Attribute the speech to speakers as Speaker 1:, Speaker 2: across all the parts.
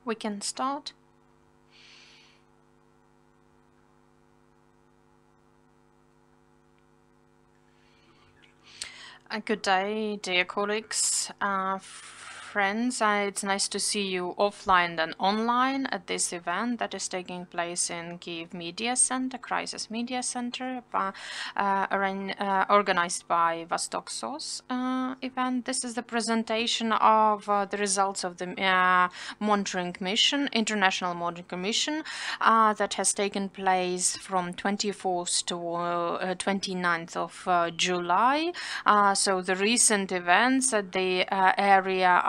Speaker 1: We can start. Good day, dear colleagues, friends. It's nice to see you offline and online at this event that is taking place in Kyiv Media Center, Crisis Media Center, organized by Vostok SOS event. This is the presentation of the results of the monitoring mission, International Monitoring Mission, that has taken place from 24th to 29th of July. So the recent events at the area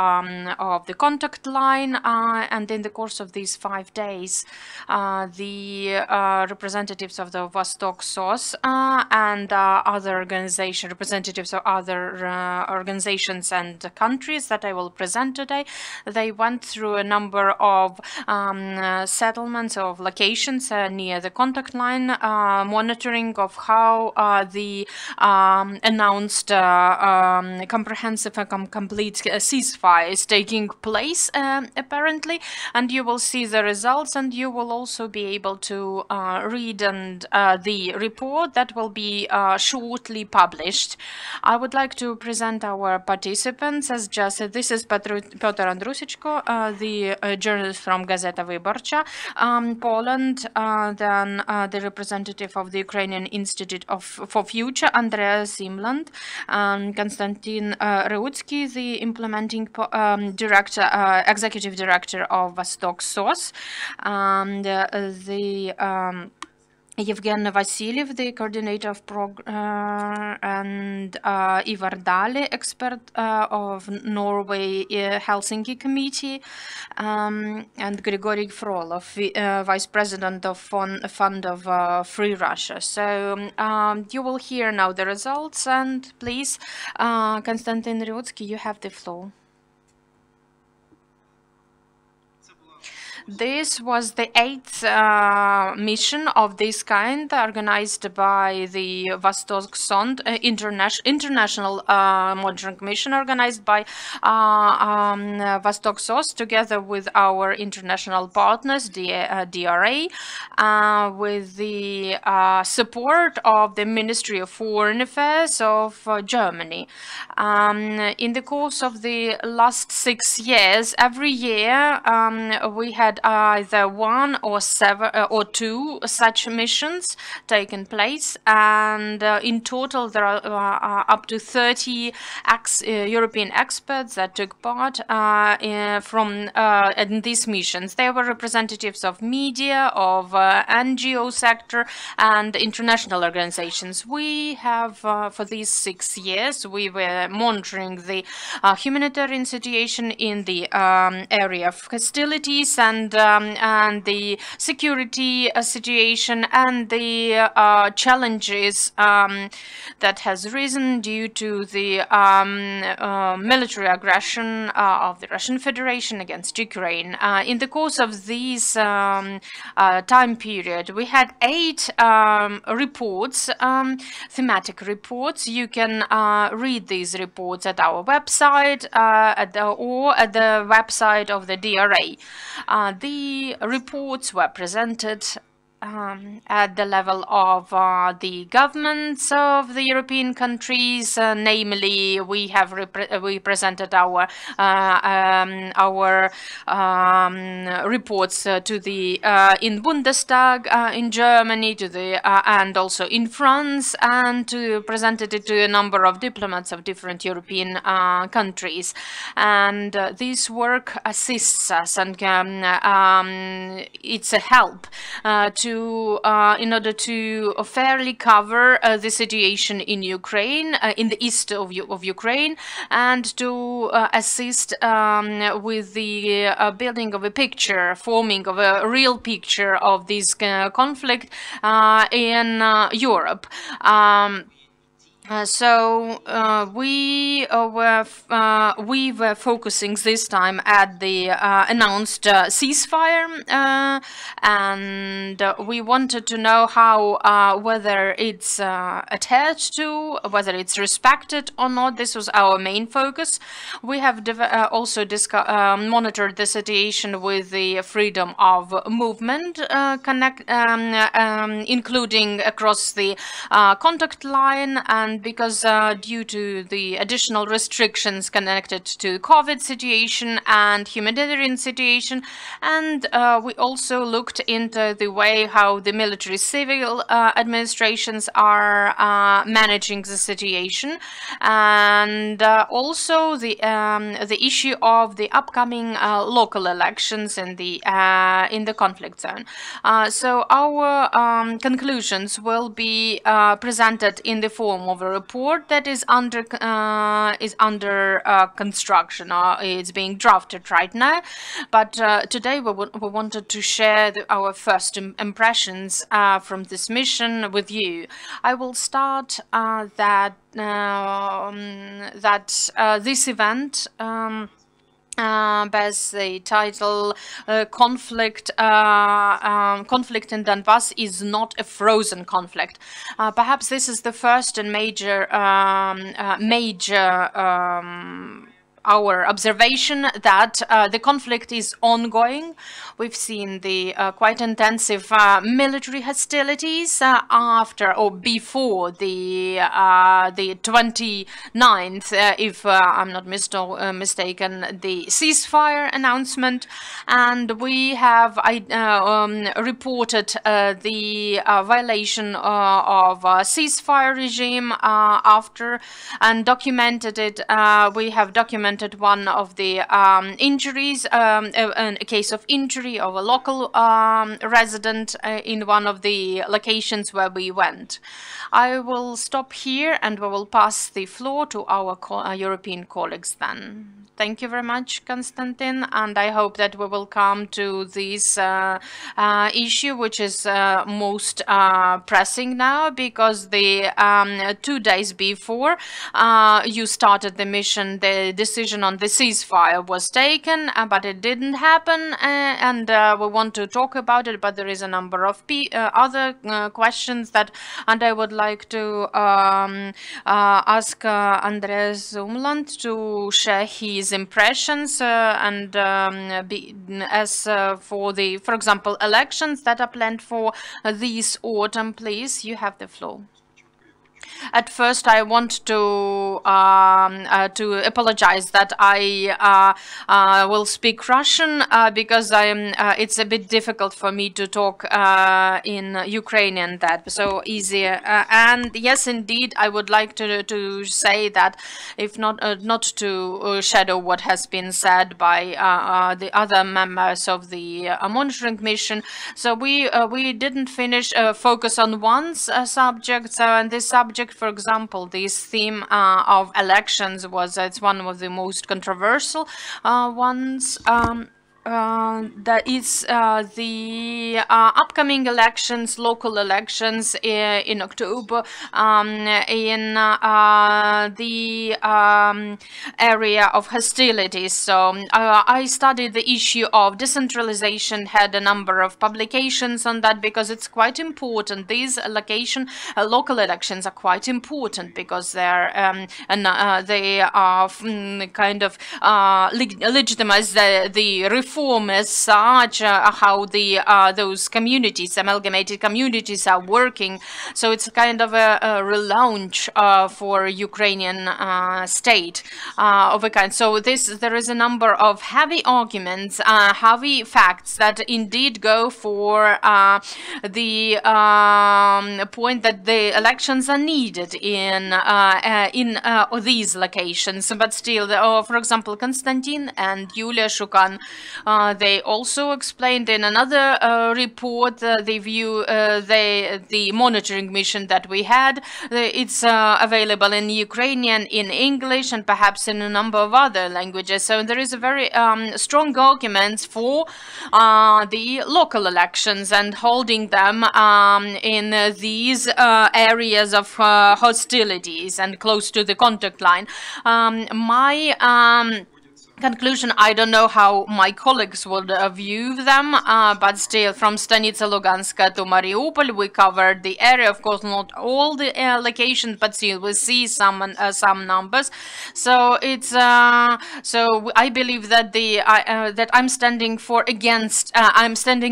Speaker 1: of the contact line, and in the course of these 5 days, the representatives of the Vostok SOS and other representatives of other organizations and countries that I will present today, they went through a number of settlements of locations near the contact line, monitoring of how the announced comprehensive and complete ceasefire is taking place, apparently, and you will see the results, and you will also be able to read the report that will be shortly published. I would like to present our participants as just this is Piotr Andrusichko, the journalist from Gazeta Wyborcza, Poland, then the representative of the Ukrainian Institute for Future, Andreas Imland, Konstantin Reutsky, the implementing director, executive director of Vostok SOS, and Yevgen Vasilyev, the coordinator of and Ivar Dali, expert of Norway Helsinki Committee, and Grigory Frolov, vice president of Fund of Free Russia. So you will hear now the results, and please, Konstantin Reutsky, you have the floor. This was the 8th mission of this kind organized by the Vostok SOS International Monitoring Mission, organized by Vostok SOS together with our international partners, the DRA, with the support of the Ministry of Foreign Affairs of Germany. In the course of the last 6 years, every year we had either 1 or 7 or 2 such missions taken place, and in total there are up to 30 European experts that took part in these missions. They were representatives of media, of NGO sector, and international organizations. We have for these 6 years we were monitoring the humanitarian situation in the area of hostilities, and the security situation, and the challenges that has risen due to the military aggression of the Russian Federation against Ukraine. In the course of this time period, we had 8 reports, thematic reports. You can read these reports at our website or at the website of the DRA. The reports were presented at the level of the governments of the European countries, namely we presented our reports to the in Bundestag in Germany, to the and also in France, and presented it to a number of diplomats of different European countries. And this work assists us, and it's a help in order to fairly cover the situation in Ukraine, in the east of Ukraine, and to assist with the building of a picture, forming of a real picture of this conflict in Europe. We were focusing this time at the announced ceasefire, and we wanted to know how whether it's adhered to, whether it's respected or not. This was our main focus. We have also monitored the situation with the freedom of movement, including across the contact line, and because due to the additional restrictions connected to COVID situation and humanitarian situation, and we also looked into the way how the military civil administrations are managing the situation, and also the issue of the upcoming local elections in the conflict zone. So our conclusions will be presented in the form of a report that is under construction, or it's being drafted right now. But today we wanted to share our first impressions from this mission with you. I will start that this event bears the title conflict in Donbass is not a frozen conflict. Perhaps this is the first and major our observation that the conflict is ongoing. We've seen the quite intensive military hostilities after or before the 29th, if I'm not mistaken, the ceasefire announcement, and we have reported the violation of ceasefire regime after, and documented it. We have documented one of the injuries, a case of injury of a local resident in one of the locations where we went. I will stop here and we will pass the floor to our European colleagues then. Thank you very much, Konstantin, and I hope that we will come to this issue, which is most pressing now, because the 2 days before you started the mission, the decision on the ceasefire was taken, but it didn't happen, and we want to talk about it, but there is a number of other questions that, and I would like to ask Andreas Umland to share his impressions and for example, elections that are planned for this autumn. Please, you have the floor. At first, I want to apologize that I will speak Russian because it's a bit difficult for me to talk in Ukrainian. That so easier. And yes, indeed, I would like to say that, if not to shadow what has been said by the other members of the monitoring mission. So we didn't focus on one subject, and this subject, for example, this theme of elections it's one of the most controversial ones. That is the upcoming elections, local elections in October, in the area of hostilities. So I studied the issue of decentralization, had a number of publications on that, because it's quite important. These local elections are quite important because they're they are kind of legitimize the reform as such, how the those communities, amalgamated communities, are working. So it's kind of a relaunch for Ukrainian state of a kind. So there is a number of heavy arguments, heavy facts that indeed go for the point that the elections are needed in these locations. But still, for example, Konstantin and Yulia Shukan They also explained in another report the view, the monitoring mission that we had. It's available in Ukrainian, in English, and perhaps in a number of other languages. So there is a very strong arguments for the local elections and holding them in these areas of hostilities and close to the contact line. My conclusion, I don't know how my colleagues would view them, but still, from Stanitsa Luganska to Mariupol, we covered the area. Of course, not all the locations, but still, we see some numbers. So it's so I believe that that I'm standing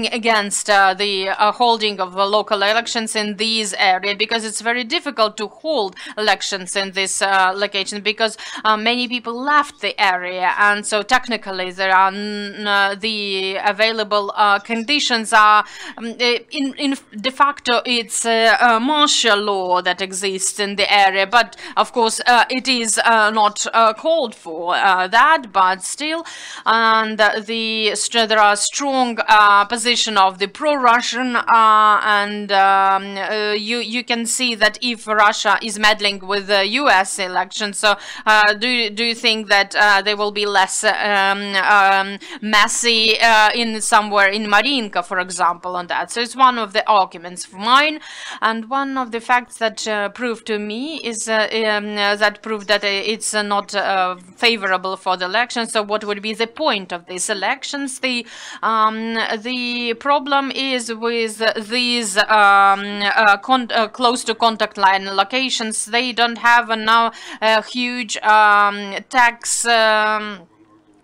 Speaker 1: against the holding of the local elections in these areas, because it's very difficult to hold elections in this location, because many people left the area. And so technically there are the available conditions are in de facto it's a martial law that exists in the area, but of course it is not called for that, but still, and there are strong position of the pro-Russian, and you can see that if Russia is meddling with the US elections, so do you think that there will be less messy in somewhere in Marinka, for example, on that? So it's one of the arguments of mine, and one of the facts that proved to me is that proved that it's not favorable for the elections. So what would be the point of these elections? The problem is with these close to contact line locations. They don't have now huge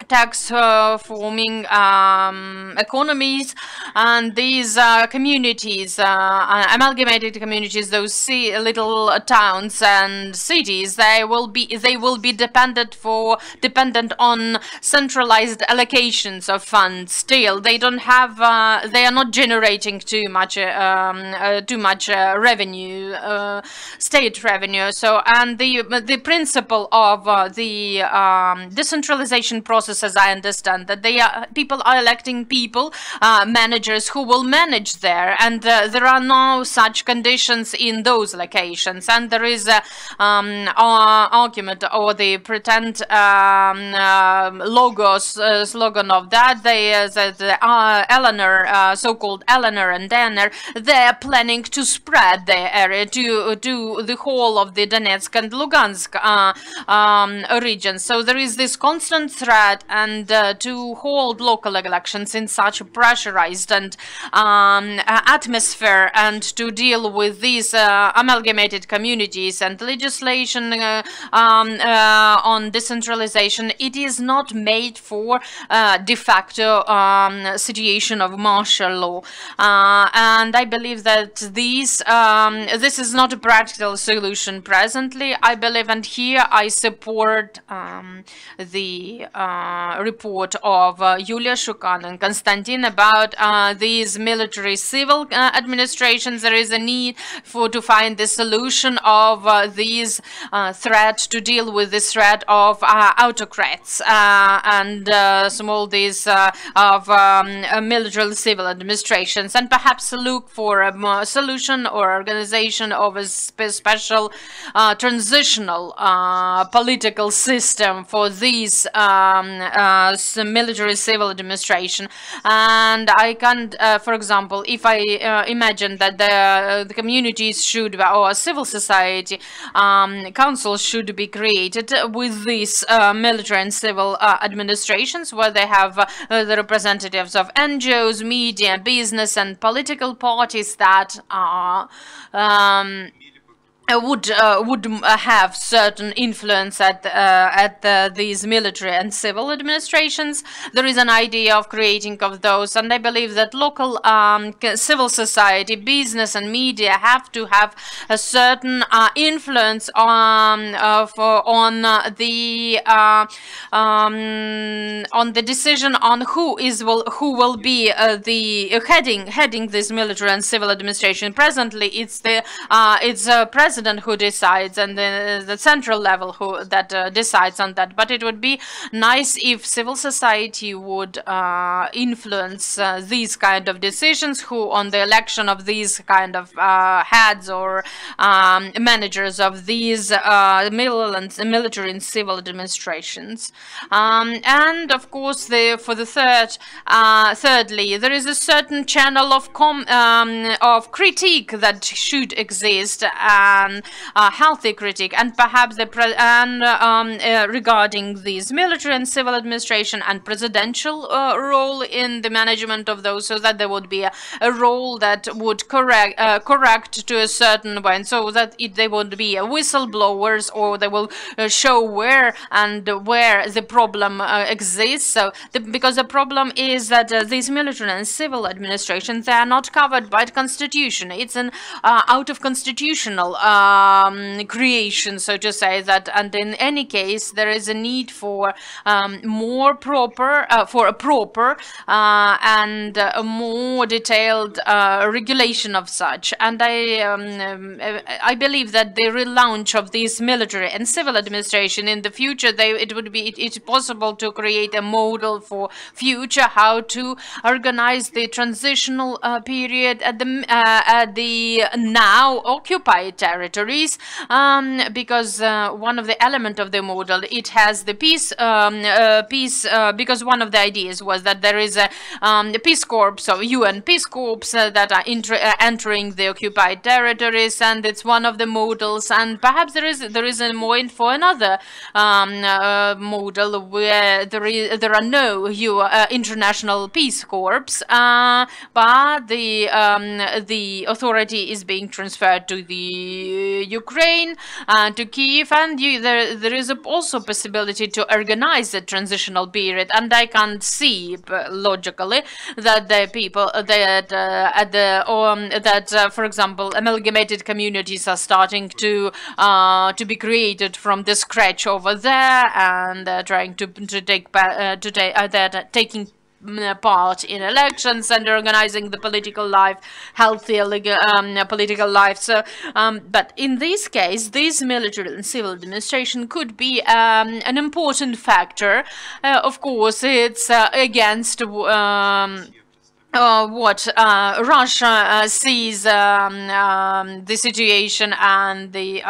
Speaker 1: tax-forming economies, and these communities, amalgamated communities, those little towns and cities, they will be dependent on centralized allocations of funds. Still, they don't have, they are not generating too much revenue, state revenue. So, and the principle of the decentralization process, as I understand, that people are electing managers who will manage there, and there are no such conditions in those locations. And there is a argument, or the pretend slogan of that. Eleanor, so-called Eleanor and Danner, they're planning to spread their area to the whole of the Donetsk and Lugansk regions. So there is this constant threat, and to hold local elections in such a pressurized and atmosphere, and to deal with these amalgamated communities and legislation on decentralization, it is not made for de facto situation of martial law, and I believe that this is not a practical solution presently, I believe. And here I support the report of Yulia Shukan and Konstantin about these military-civil administrations. There is a need to find the solution of these threats, to deal with this threat of autocrats and of military-civil administrations, and perhaps look for a solution or organization of a special transitional political system for these military-civil administration. And I can, for example, if I imagine that the communities should, or civil society councils should be created with these military and civil administrations, where they have the representatives of NGOs, media, business, and political parties that are would have certain influence at these military and civil administrations. There is an idea of creating of those, and I believe that local civil society, business, and media have to have a certain influence on the decision on who will be heading this military and civil administration. Presently, it's the president president who decides and the central level who decides on that. But it would be nice if civil society would influence these kind of decisions, who on the election of these kind of heads or managers of these military and civil administrations. And of course, thirdly, there is a certain channel of critique that should exist, and healthy critique, and perhaps regarding these military and civil administration and presidential role in the management of those, so that there would be a role that would correct to a certain way, and so that they would be whistleblowers, or they will show where the problem exists. So because the problem is that these military and civil administrations, they are not covered by the constitution. It's an out of constitutional creation, so to say, that, and in any case there is a need for a proper and a more detailed regulation of such. And I believe that the relaunch of this military and civil administration in the future, it's possible to create a model for future how to organize the transitional period at the now occupied territories, because one of the element of the model, it has the peace, because one of the ideas was that there is a peace corps, so UN peace corps that are entering the occupied territories, and it's one of the models. And perhaps there is a point for another model where there are no international peace corps, but the authority is being transferred to the Ukraine, to Kiev, and there is also possibility to organize a transitional period. And I can't see logically that the people for example, amalgamated communities are starting to be created from the scratch over there, and trying to taking part in elections and organizing the political life, healthy political life. So, but in this case, this military and civil administration could be an important factor. Of course, it's against what Russia sees the situation and the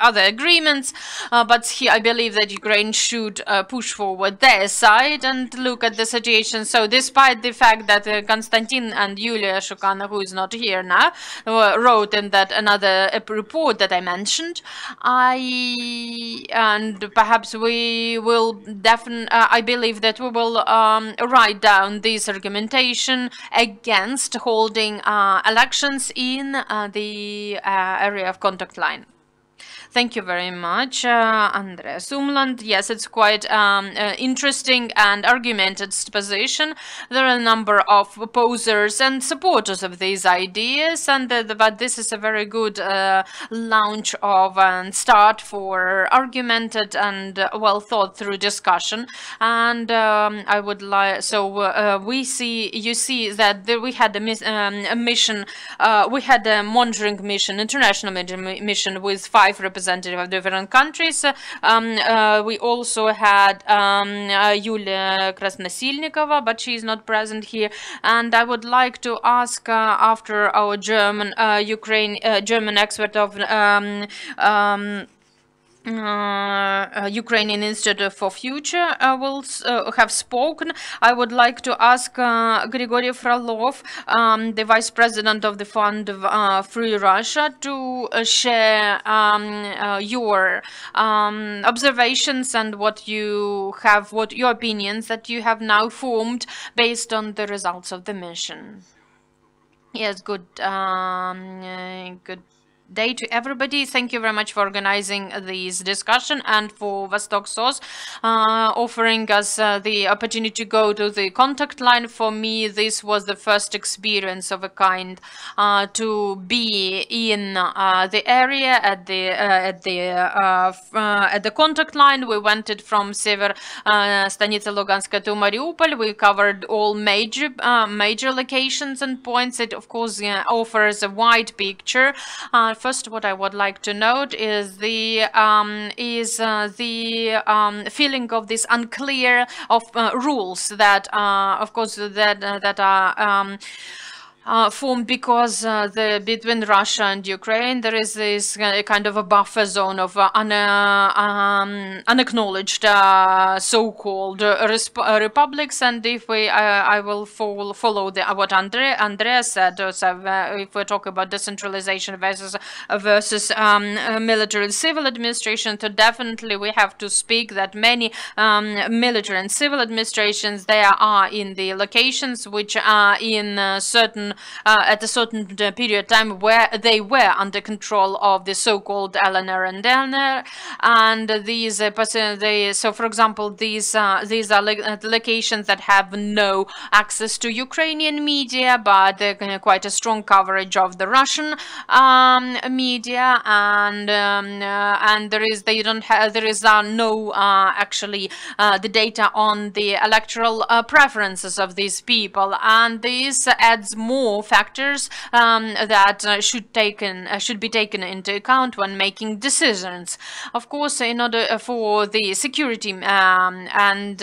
Speaker 1: other agreements, but here I believe that Ukraine should push forward their side and look at the situation. So despite the fact that Konstantin and Yulia Shukana, who is not here now, wrote in that another report that I mentioned, and perhaps we will I believe that we will write down this argumentation against holding elections in the area of contact line. Thank you very much, Andreas Umland. Yes, it's quite interesting and argumented position. There are a number of opposers and supporters of these ideas, and but this is a very good launch of and start for argumented and well thought through discussion. And I would like, so you see that we had a mission, we had a monitoring mission, international mission with 5 representatives of different countries. We also had Yulia Krasnosilnikova, but she is not present here. And I would like to ask after our German expert of Ukrainian Institute for Future will have spoken. I would like to ask Grigory Frolov, the Vice President of the Fund of Free Russia, to share your observations and what your opinions that you have now formed based on the results of the mission. Yes, good day to everybody. Thank you very much for organizing this discussion and for Vostok SOS offering us the opportunity to go to the contact line. For me, this was the first experience of a kind to be in the area at the contact line. We went it from Sever Stanitsa Luganska to Mariupol. We covered all major locations and points. It of course offers a wide picture first, what I would like to note is the feeling of this unclear of rules that, of course, that are formed because between Russia and Ukraine there is this kind of a buffer zone of unacknowledged so-called republics. And if I will follow what Andrea said. So if we talk about decentralization versus military and civil administration, so definitely we have to speak that many military and civil administrations, they are in the locations which are in certain at a certain period of time where they were under control of the so-called LNR and DNR, and these so for example these are locations that have no access to Ukrainian media, but quite a strong coverage of the Russian media, and there is no actually the data on the electoral preferences of these people, and this adds more factors that should be taken into account when making decisions. Of course, in order for the security and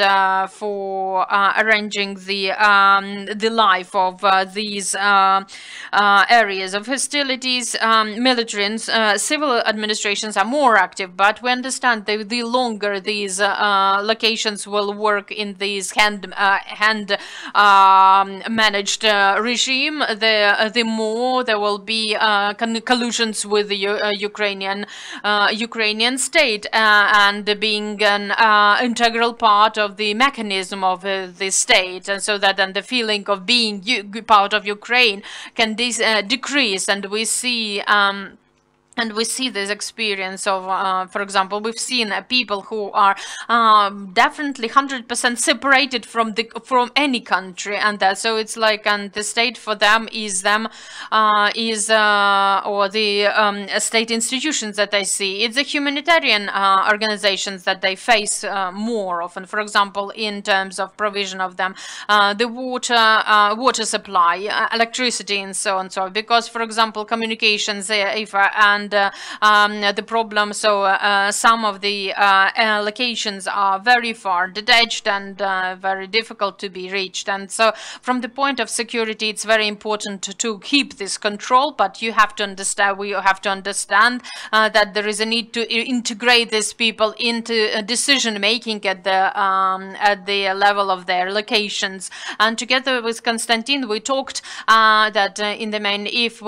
Speaker 1: for arranging the life of these areas of hostilities, military and civil administrations are more active. But we understand that the longer these locations will work in these hand managed regime, the more there will be collusions with the Ukrainian state, and being an integral part of the mechanism of the state, and so that then the feeling of being part of Ukraine can decrease, and we see. And we see this experience of, for example, we've seen people who are definitely 100% separated from any country, and so it's like, and the state for them is or the state institutions that they see. It's the humanitarian organizations that they face more often. For example, in terms of provision of them, the water supply, electricity, and so on. So, because, for example, communications, and the problem, so some of the locations are very far detached and very difficult to be reached, and so from the point of security it's very important to keep this control. But we have to understand that there is a need to integrate these people into decision making at the level of their locations. And together with Konstantin, we talked that in the main, if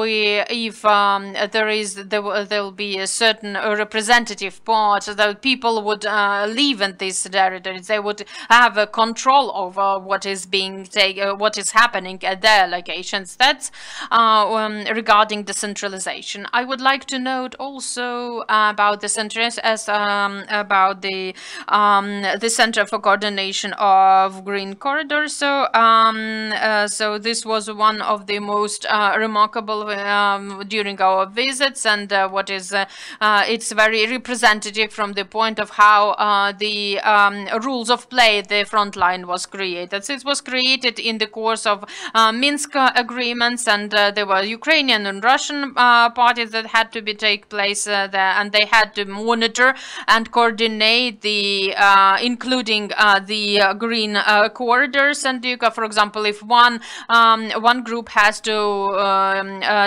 Speaker 1: there will be a certain representative part, that people would live in these territories, they would have a control over what is happening at their locations. That's regarding decentralization. I would like to note also about the centers about the Center for Coordination of Green Corridors. So so this was one of the most remarkable during our visits, and what is it's very representative from the point of how the rules of play, the front line was created. So it was created in the course of Minsk agreements, and there were Ukrainian and Russian parties that had to take place there, and they had to monitor and coordinate the including the green corridors. And for example, if one group has to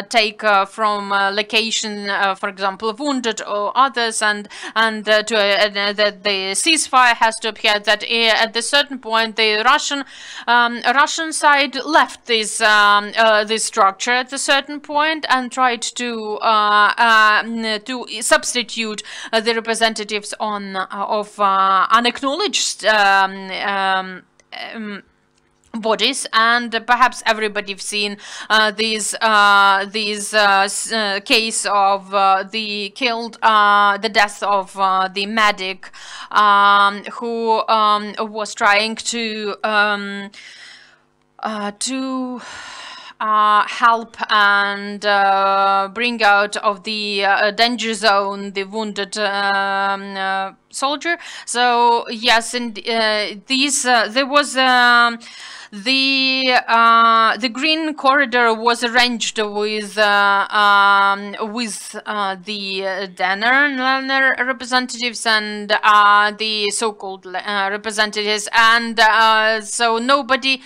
Speaker 1: take from location, for example, wounded or others, and that the ceasefire has to appear, that at a certain point the Russian side left this structure at a certain point and tried to substitute the representatives of unacknowledged bodies. And perhaps everybody's seen these case of the death of the medic who was trying to help and bring out of the danger zone the wounded soldier. So yes, and there was the green corridor was arranged with the Lerner representatives and the so-called representatives, and so nobody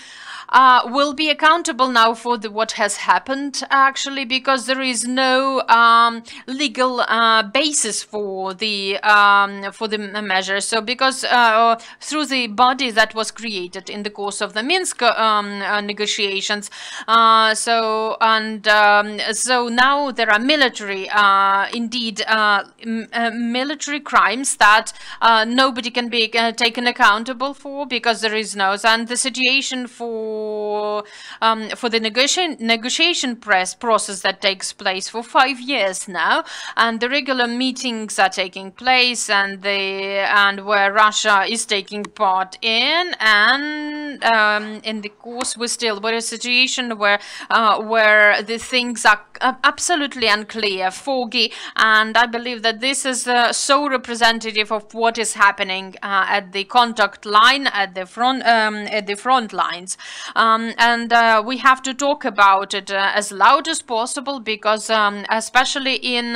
Speaker 1: will be accountable now for what has happened, actually, because there is no legal basis for the measure. So because through the body that was created in the course of the Minsk negotiations, so now there are military, indeed, military crimes that nobody can be taken accountable for, because there is no, and the situation for the negotiation process that takes place for 5 years now, and the regular meetings are taking place, and where Russia is taking part in, and in the course we're a situation where the things are absolutely unclear, foggy, and I believe that this is so representative of what is happening at the contact line, at the front lines. And we have to talk about it as loud as possible, because especially in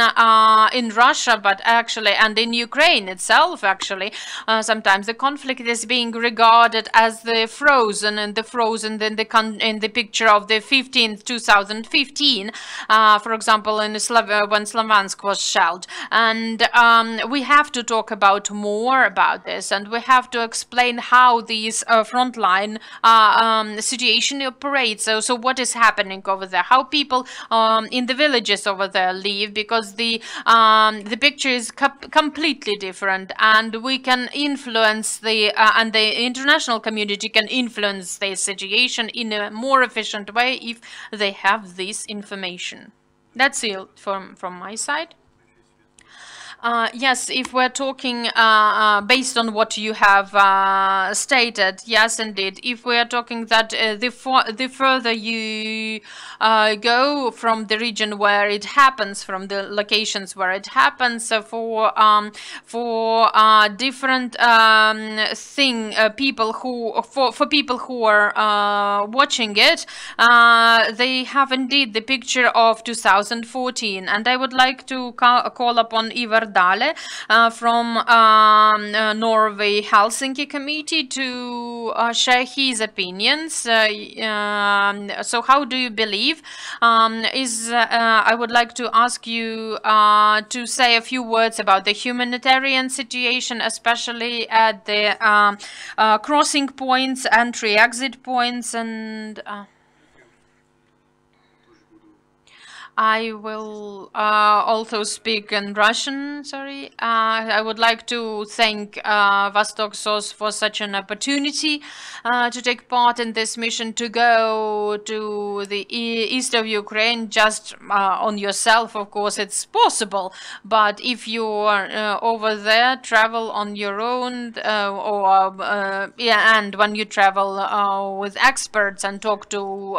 Speaker 1: Russia, but actually, and in Ukraine itself, actually, sometimes the conflict is being regarded as the frozen, and the frozen in the picture of the 2015, for example, when Slavansk was shelled. And we have to talk about more about this, and we have to explain how these frontline situation operates. So what is happening over there? How people in the villages over there live? Because the picture is completely different, and we can influence and the international community can influence the situation in a more efficient way if they have this information. That's it from my side. Yes, if we're talking based on what you have stated, yes, indeed. If we are talking that the further you go from the region where it happens, from the locations where it happens, for different people who are watching it, they have indeed the picture of 2014, and I would like to call upon Ivar Dale from Norway Helsinki Committee to share his opinions. So how do you believe? I would like to ask you to say a few words about the humanitarian situation, especially at the crossing points, entry-exit points, and I will also speak in Russian, sorry. I would like to thank Vostok SOS for such an opportunity to take part in this mission, to go to the east of Ukraine just on yourself. Of course, it's possible, but if you are over there, travel on your own, and when you travel with experts and talk to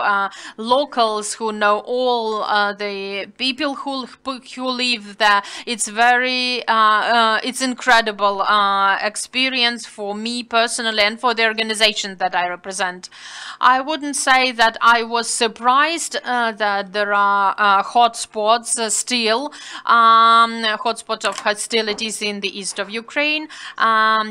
Speaker 1: locals who know all the people who live there, it's very it's incredible experience for me personally and for the organization that I represent. I wouldn't say that I was surprised that there are hotspots still, hotspots of hostilities in the east of Ukraine,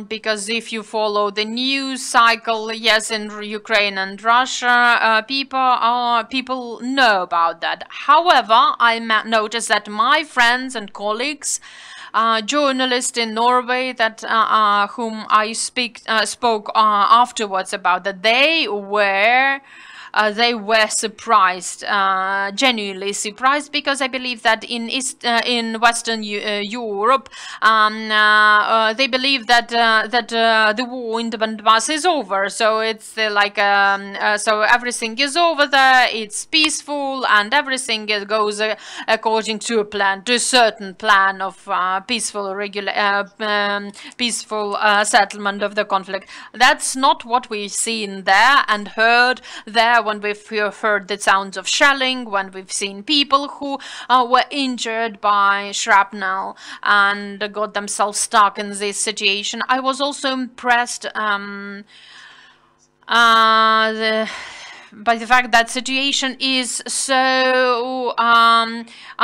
Speaker 1: because if you follow the news cycle, yes, in Ukraine and Russia, people know about that. However, I noticed that my friends and colleagues, journalists in Norway, that whom I spoke afterwards about, that they were surprised, genuinely surprised, because I believe that in Western Europe, they believe that the war in the Donbass is over. So it's so everything is over there. It's peaceful, and everything goes according to a plan, to a certain plan of peaceful settlement of the conflict. That's not what we've seen there and heard there when we've heard the sounds of shelling, when we've seen people who were injured by shrapnel and got themselves stuck in this situation. I was also impressed by the fact that situation is so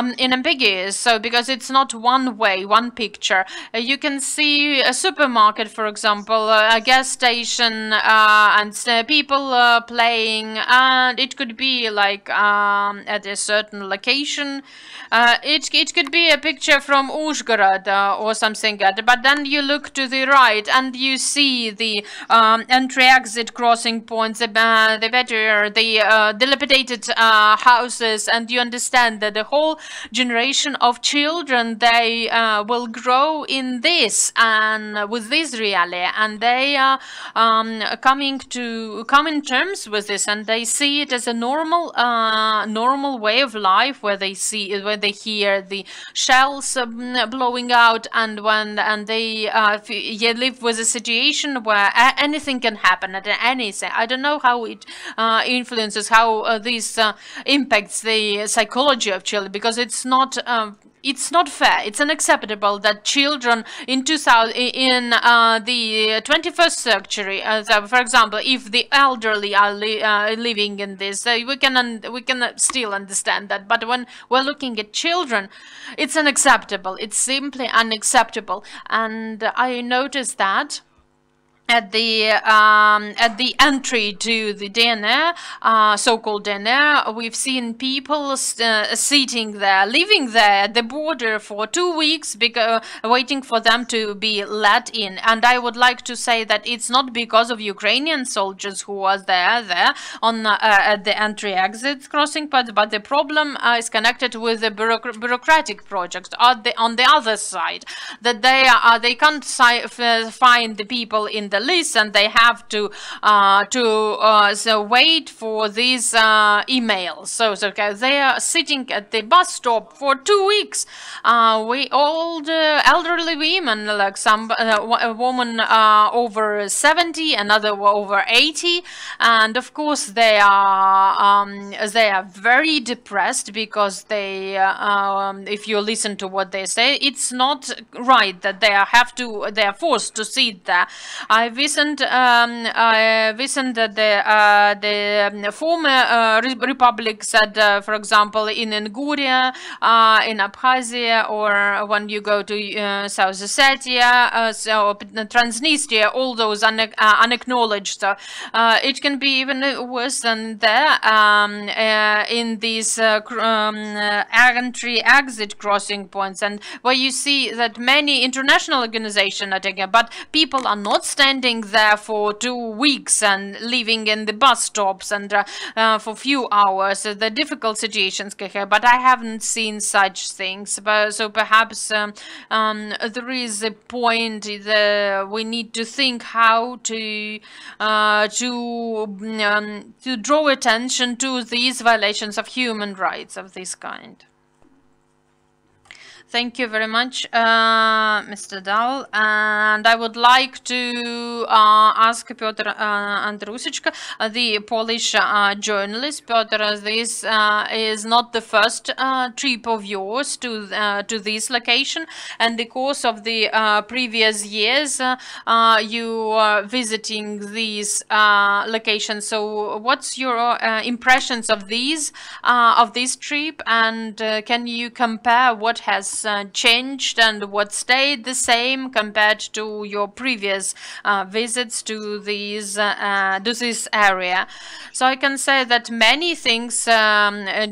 Speaker 1: ambiguous. So because it's not one way, one picture. You can see a supermarket, for example, a gas station, and people playing, and it could be like at a certain location. It could be a picture from Uzhgorod or something like that. But then you look to the right and you see the entry-exit crossing points, the better, the dilapidated houses, and you understand that the whole generation of children, they will grow in this and with this reality, and they are come in terms with this, and they see it as a normal way of life, where they hear the shells blowing out, and they live with a situation where anything can happen at any second. I don't know how it influences, how this impacts the psychology of children, because it's not fair. It's unacceptable that children in the 21st century, so for example, if the elderly are living in this, we can still understand that. But when we're looking at children, it's unacceptable. It's simply unacceptable. And I noticed that at the entry to the DNR, so-called DNR, we've seen people sitting there, living there at the border for 2 weeks, waiting for them to be let in. And I would like to say that it's not because of Ukrainian soldiers who was there on at the entry-exit crossing, but the problem is connected with the bureaucratic projects on the other side, that they can't find the people in the list, and they have to wait for these emails. So they are sitting at the bus stop for 2 weeks. Old elderly women, like a woman over 70, another over 80, and of course they are very depressed, because they if you listen to what they say, it's not right that they are forced to sit there. I listened that the former republic said, for example, in Inguria, in Abkhazia, or when you go to South Ossetia, so Transnistria, all those unacknowledged. So it can be even worse than there in these entry-exit crossing points, and where you see that many international organizations are taking, but people are not standing there for 2 weeks and living in the bus stops and for few hours. The difficult situations can happen, but I haven't seen such things. So perhaps there is a point that we need to think how to draw attention to these violations of human rights of this kind. Thank you very much, Mr. Dahl. And I would like to ask Piotr Andrusiczka, the Polish journalist. Piotr, this is not the first trip of yours to this location. And the course of the previous years, you are visiting these locations. So what's your impressions of this trip? And can you compare what has changed and what stayed the same compared to your previous visits to this area? So I can say that many things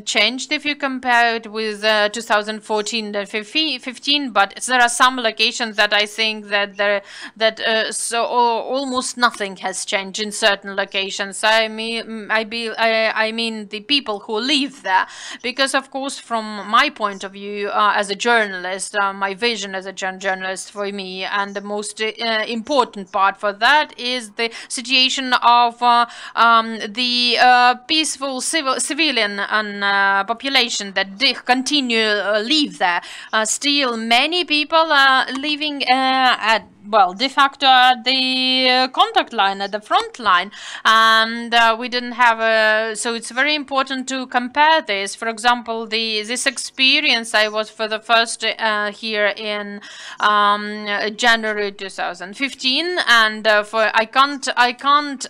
Speaker 1: changed if you compare it with 2014 and 15, but there are some locations that I think that almost nothing has changed in certain locations. I mean the people who live there, because of course from my point of view as a journalist, my vision as a journalist for me, and the most important part for that is the situation of the peaceful civilian and population that continue live there. Still, many people are living well, de facto at the contact line, at the front line, and we didn't have a. So it's very important to compare this. For example, this experience, I was for the first here in January 2015, and I can't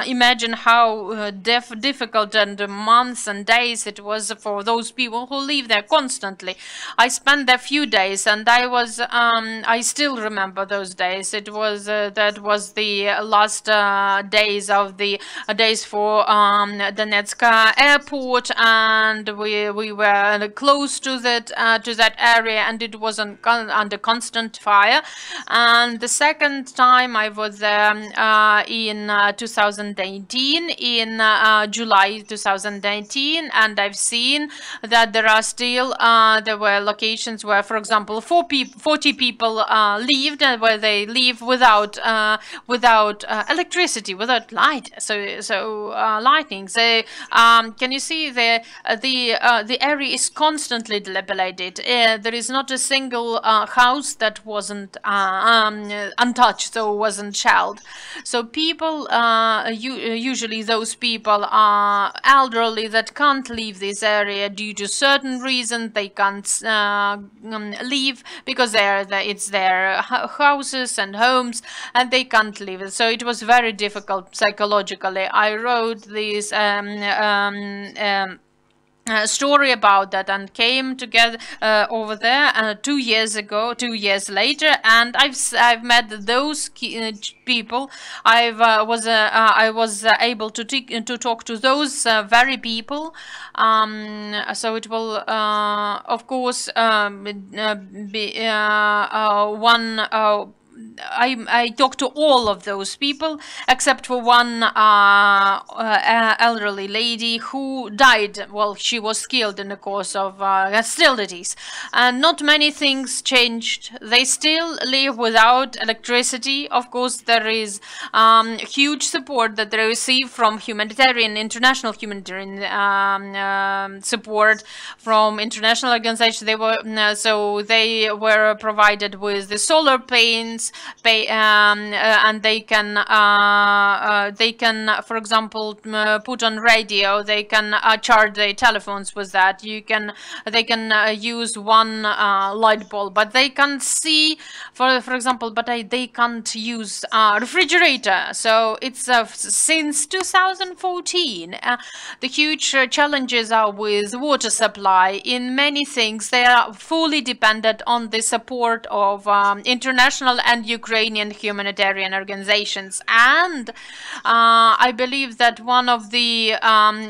Speaker 1: imagine how difficult and months and days it was for those people who live there constantly. I spent there a few days, and I still remember those days. It was that was the last days of the days for Donetsk airport, and we were close to that area, and it was under constant fire. And the second time I was there in 2018, in July 2019, and I've seen that there are still there were locations where, for example, 40 people lived, and where they live without electricity, without light. So lighting. So can you see the area is constantly dilapidated. There is not a single house that wasn't untouched or wasn't shelled. So people, usually those people are elderly that can't leave this area due to certain reasons. They can't leave because it's their houses and homes, and they can't leave. So it was very difficult psychologically. I wrote this story about that, and came together over there 2 years later, and I've met those people. I was able to talk to those very people. So it will of course be one. I talked to all of those people except for one elderly lady who died. Well, she was killed in the course of hostilities, and not many things changed. They still live without electricity. Of course, there is huge support that they receive from international humanitarian support from international organizations. They were provided with the solar paints. And they can, for example, put on radio. They can charge their telephones with that. They can use one light bulb, but they can't see, for example. But they can't use refrigerator. So it's since 2014. The huge challenges are with water supply. In many things, they are fully dependent on the support of international and Ukrainian humanitarian organizations. And I believe that one of the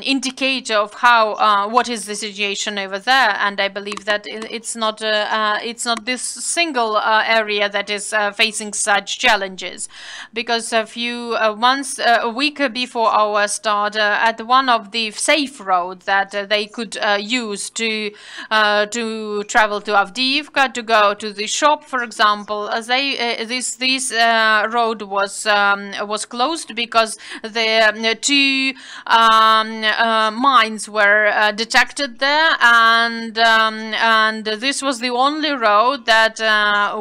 Speaker 1: indicator of how what is the situation over there, and I believe that it's not this single area that is facing such challenges, because a week before our start, at one of the safe roads that they could use to travel to Avdiivka, to go to the shop, for example, this road was closed because the two mines were detected there, and this was the only road that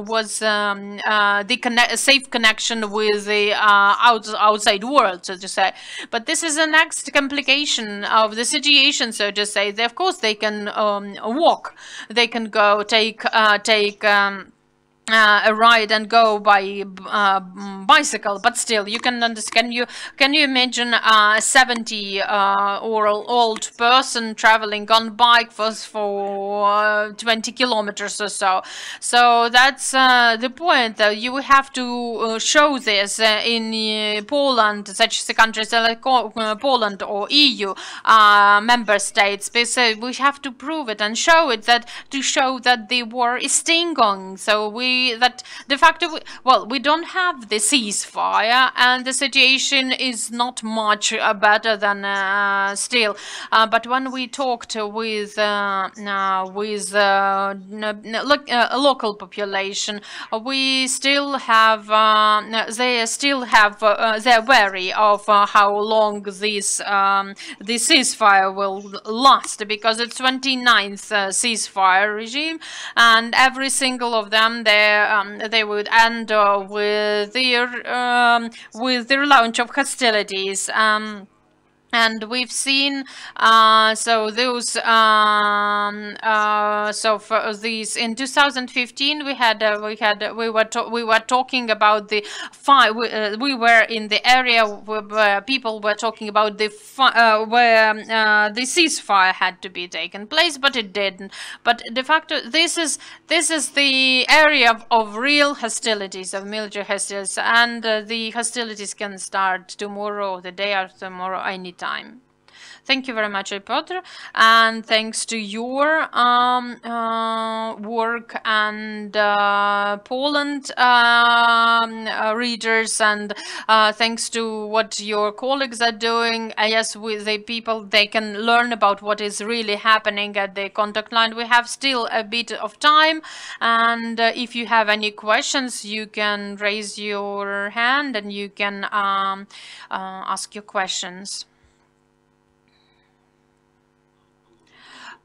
Speaker 1: was the safe connection with the outside world, so to say. But this is the next complication of the situation, so to say. Of course, they can walk, they can go take a ride and go by bicycle, but still you can understand. Can you imagine a 70 or old person traveling on bike for 20 kilometers or so? So that's the point. You have to show this in Poland, such as the countries like Poland or EU member states. We have to prove it and show it, to show that the war is still going. So that de facto, we don't have the ceasefire, and the situation is not much better than still. But when we talked with local population, we still have they're wary of how long this ceasefire will last, because it's 29th ceasefire regime, and every single of them, they they would end with their launch of hostilities. And we've seen so for these in 2015 we were talking about the fire. We were in the area where people were talking about the where the ceasefire had to be taken place, but it didn't. But de facto, this is the area of real hostilities, of military hostilities, and the hostilities can start tomorrow, the day after tomorrow, anytime. Thank you very much, Piotr, and thanks to your work and Poland readers, and thanks to what your colleagues are doing. Yes, with the people, they can learn about what is really happening at the contact line. We have still a bit of time, and if you have any questions, you can raise your hand and you can ask your questions.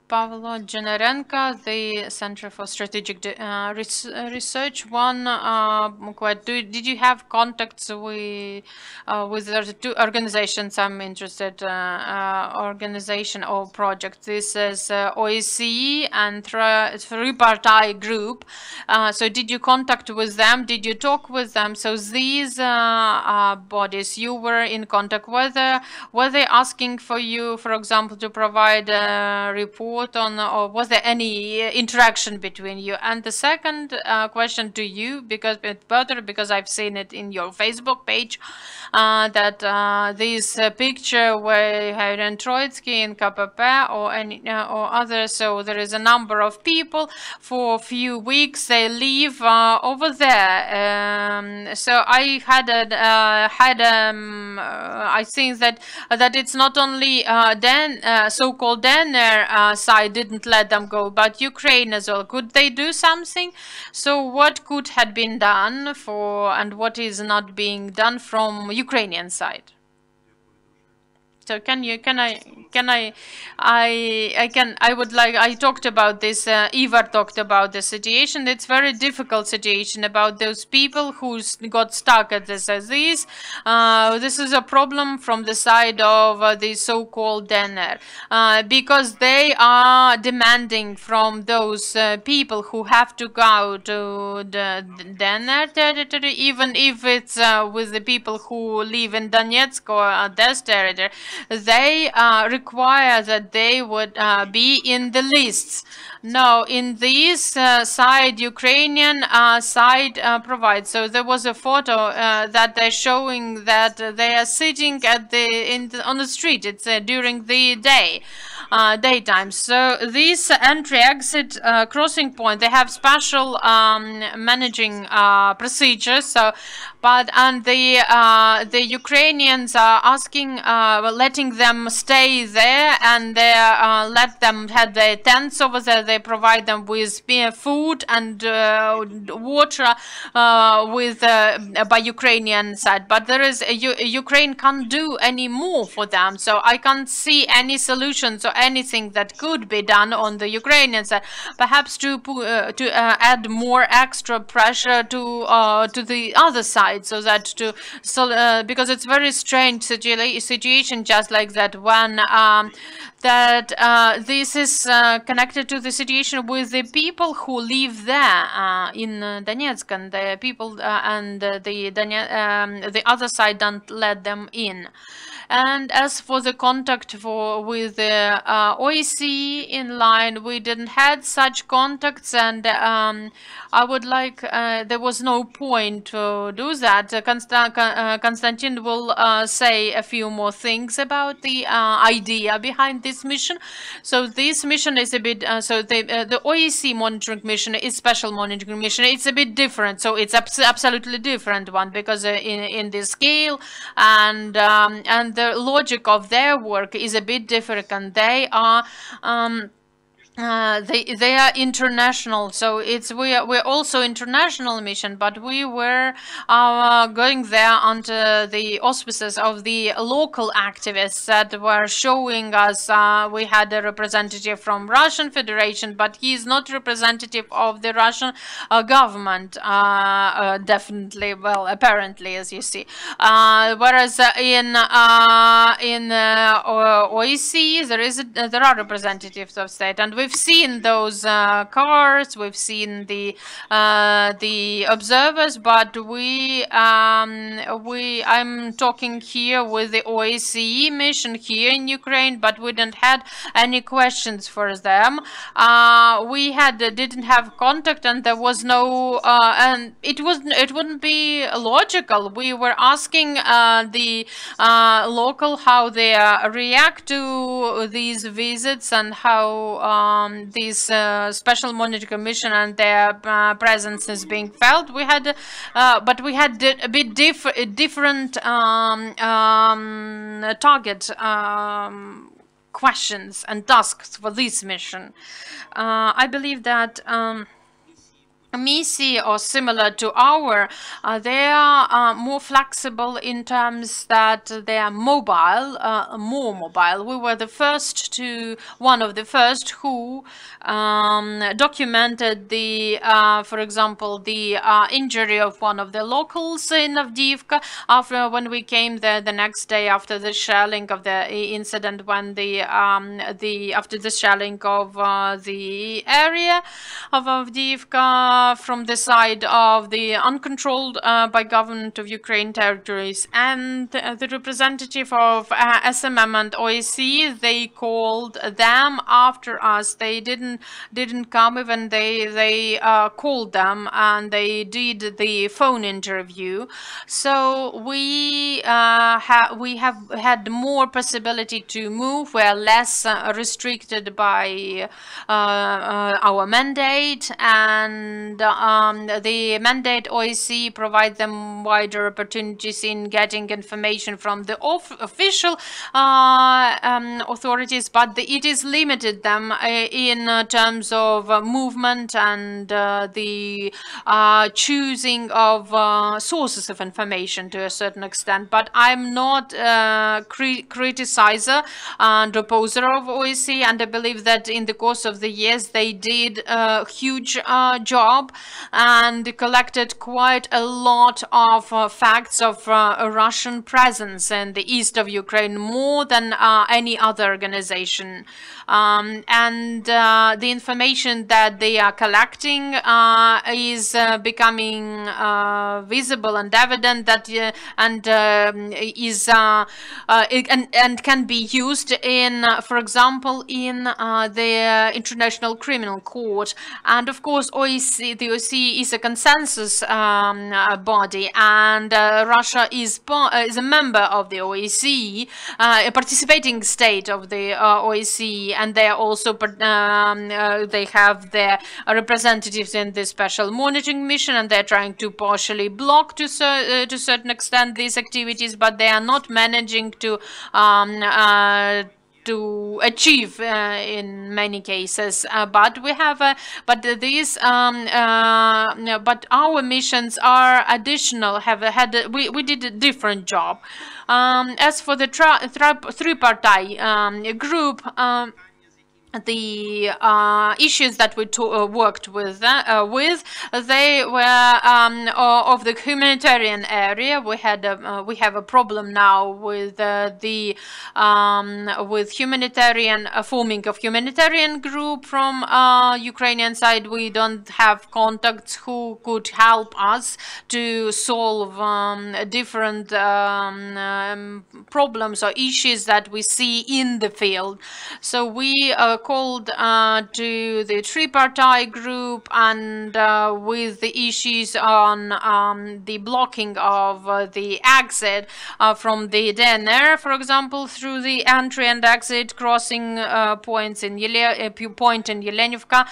Speaker 1: Pavlo Generenko, the Center for Strategic Research. Did you have contacts with the two organizations I'm interested, organization or project? This is OSCE and Tripartite Group. So did you contact with them? Did you talk with them? So these bodies you were in contact with, were they asking for you, for example, to provide a report on, or was there any interaction between you? And the second question to you, because I've seen it in your Facebook page, that this picture where you had Troitsky in KPP or any or others, so there is a number of people for a few weeks, they live over there. So I had I think that it's not only so-called DNR side didn't let them go, but Ukraine as well. Could they do something? So what could have been done for, and what is not being done from Ukrainian side? So I talked about this, Ivar talked about the situation. It's very difficult situation about those people who got stuck at this as this. This is a problem from the side of the so-called DNR, because they are demanding from those people who have to go to the DNR territory, even if it's with the people who live in Donetsk or this territory, they require that they would be in the lists. No, in this side, Ukrainian side provides. So there was a photo that they're showing that they are sitting at on the street. It's during the day. Daytime. So this entry-exit crossing point, they have special managing procedures. So, the Ukrainians are asking, letting them stay there, and they let them have their tents over there. They provide them with food and water by Ukrainian side. But there is Ukraine can't do any more for them. So I can't see any solutions or anything that could be done on the Ukrainian side. Perhaps to add more extra pressure to the other side, so that because it's very strange situation, just like that when this is connected to the situation with the people who live there in Donetsk, and the people and the other side don't let them in. And as for the contact with the OSCE in line, we didn't had such contacts, and I would like, there was no point to do that. Konstantin will say a few more things about the idea behind this mission. So this mission is a bit, the OSCE monitoring mission is special monitoring mission. It's a bit different, so it's absolutely different one, because in the scale and the logic of their work is a bit different, and they are they are international, so we're also international mission, but we were going there under the auspices of the local activists that were showing us. We had a representative from Russian Federation, but he is not representative of the Russian government, definitely, well, apparently, as you see. Whereas in OSCE there are representatives of state, and we've seen those cars, we've seen the observers, but I'm talking here with the OSCE mission here in Ukraine, but we didn't had any questions for them. We didn't have contact, and there was no and it wouldn't be logical. We were asking the local how they react to these visits and how this special monitoring commission and their presence is being felt. We had, but we had a bit different target questions and tasks for this mission. I believe that MISI, or similar to our, they are more flexible in terms that they are mobile, more mobile. We were one of the first who documented the, for example, the injury of one of the locals in Avdiivka when we came there the next day after the shelling of the incident, when after the shelling of the area of Avdiivka from the side of the uncontrolled by government of Ukraine territories, and the representative of SMM and OSCE, they called them after us. They didn't come, even they called them and they did the phone interview. So we have had more possibility to move. We're less restricted by our mandate, and the mandate OSCE provide them wider opportunities in getting information from the official authorities, but it is limited them in terms of movement and the choosing of sources of information to a certain extent. But I'm not a criticizer and opposer of OSCE, and I believe that in the course of the years they did a huge job and collected quite a lot of facts of a Russian presence in the east of Ukraine, more than any other organization. And the information that they are collecting is becoming visible and evident, that and can be used in, for example, in the International Criminal Court. And of course, the OSCE is a consensus body, and Russia is a member of the OSCE, a participating state of the OSCE, and they are also they have their representatives in the special monitoring mission, and they're trying to partially block to a certain extent these activities, but they are not managing to achieve in many cases, but we have but our missions are additional. We did a different job. As for the three-party group, the issues that we worked with, they were of the humanitarian area. We have a problem now with with humanitarian forming of humanitarian group from Ukrainian side. We don't have contacts who could help us to solve different problems or issues that we see in the field. So we called to the tripartite group, and with the issues on the blocking of the exit from the DNR, for example, through the entry and exit crossing points in Yelenivka.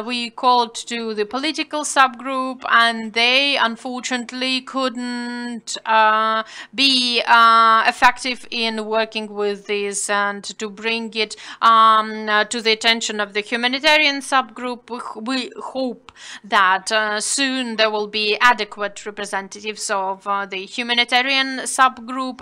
Speaker 1: We called to the political subgroup, and they unfortunately couldn't be effective in working with this and to bring it to the attention of the humanitarian subgroup. We hope that soon there will be adequate representatives of the humanitarian subgroup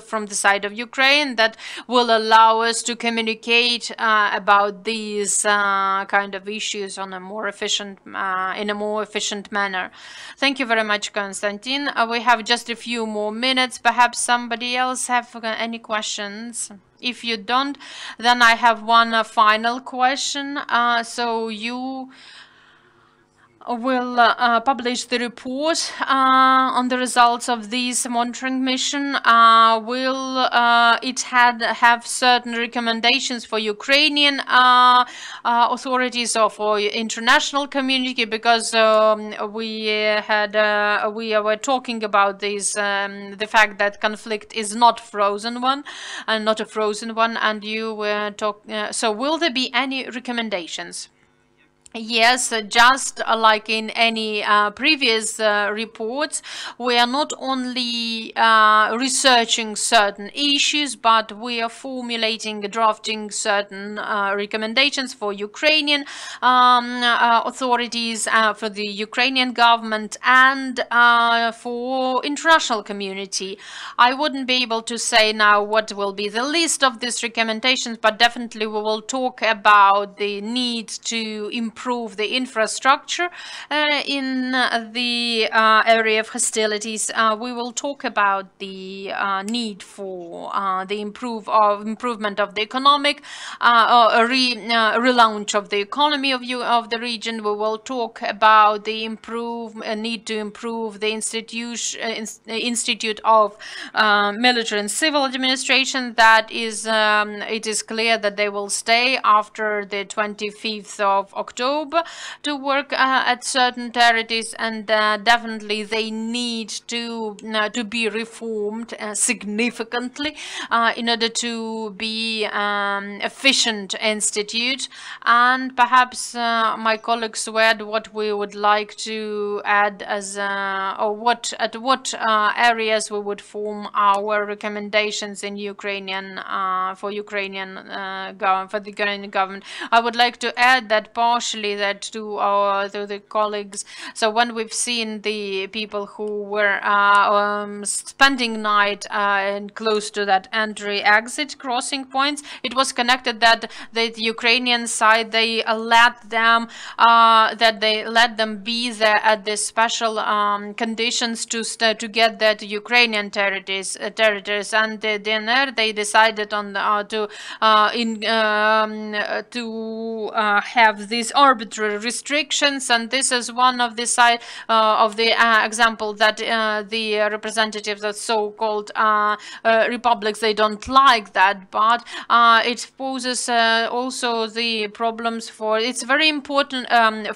Speaker 1: from the side of Ukraine that will allow us to communicate about these kind of issues on a more efficient, in a more efficient manner. Thank you very much, Konstantin. We have just a few more minutes. Perhaps somebody else have any questions? If you don't, then I have one final question. So you will publish the report on the results of this monitoring mission. Will it have certain recommendations for Ukrainian authorities or for international community? Because we were talking about this, the fact that conflict is not frozen one, and not a frozen one, and you were talking. So will there be any recommendations? Yes, just like in any previous reports, we are not only researching certain issues, but we are formulating, drafting certain recommendations for Ukrainian authorities, for the Ukrainian government, and for international community. I wouldn't be able to say now what will be the list of these recommendations, but definitely we will talk about the need to improve the infrastructure in the area of hostilities. We will talk about the need for the improvement of the economic relaunch of the economy of the region. We will talk about the need to improve the Institute of Military and Civil Administration. That is, it is clear that they will stay after the 25th of October to work at certain territories, and definitely they need to be reformed significantly in order to be efficient institute. And perhaps my colleagues add what we would like to add as or what areas we would form our recommendations in Ukrainian for the Ukrainian government. I would like to add that partially that to the colleagues. So when we've seen the people who were spending night close to that entry-exit crossing points, it was connected that the Ukrainian side, they let them be there at the special conditions to get there to Ukrainian territories, and the DNR, they decided on to have these arbitrary restrictions, and this is one of the side of the example that the representatives of so-called republics, they don't like that, but it poses also the problems for, it's very important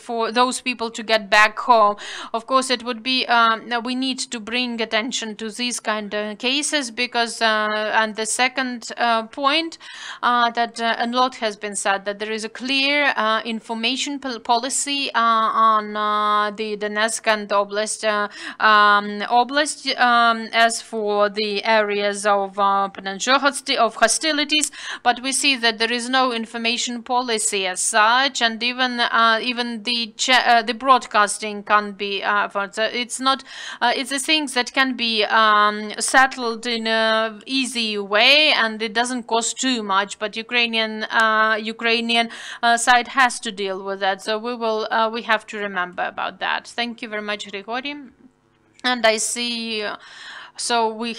Speaker 1: for those people to get back home. Of course, it would be we need to bring attention to these kind of cases, because and the second point that a lot has been said, that there is a clear information policy on the Donetsk and Oblast as for the areas of potential hostilities, but we see that there is no information policy as such, and even the broadcasting can't be it's not it's the things that can be settled in a easy way, and it doesn't cost too much, but Ukrainian side has to deal with that. So we have to remember about that. Thank you very much, Grigori. And I see so we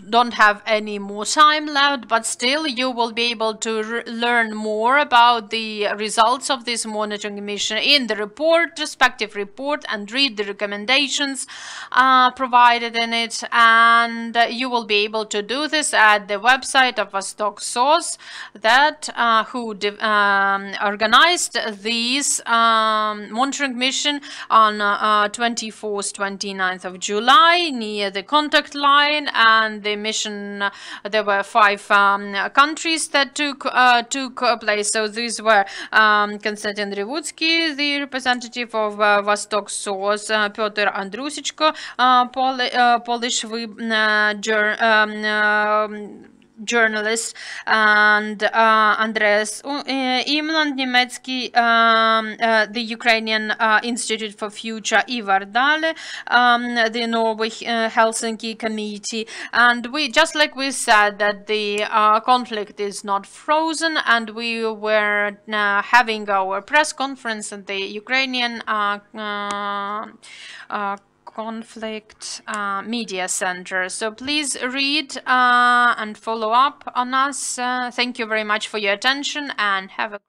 Speaker 1: don't have any more time left, but still you will be able to learn more about the results of this monitoring mission in the respective report, and read the recommendations provided in it. And you will be able to do this at the website of Vostok SOS, that who organized this monitoring mission on 24th, 29th of July near the contact line. And the mission, there were 5 countries that took place. So these were Konstantin Revutsky, the representative of Vostok SOS, Piotr Andrusichko, Polish journalist, and Andreas Imland, niemiecki, the Ukrainian Institute for Future, Ivar Dale, the Norway Helsinki Committee. And we, just like we said, that the conflict is not frozen, and we were having our press conference at the Ukrainian conflict media center. So please read and follow up on us. Thank you very much for your attention, and have a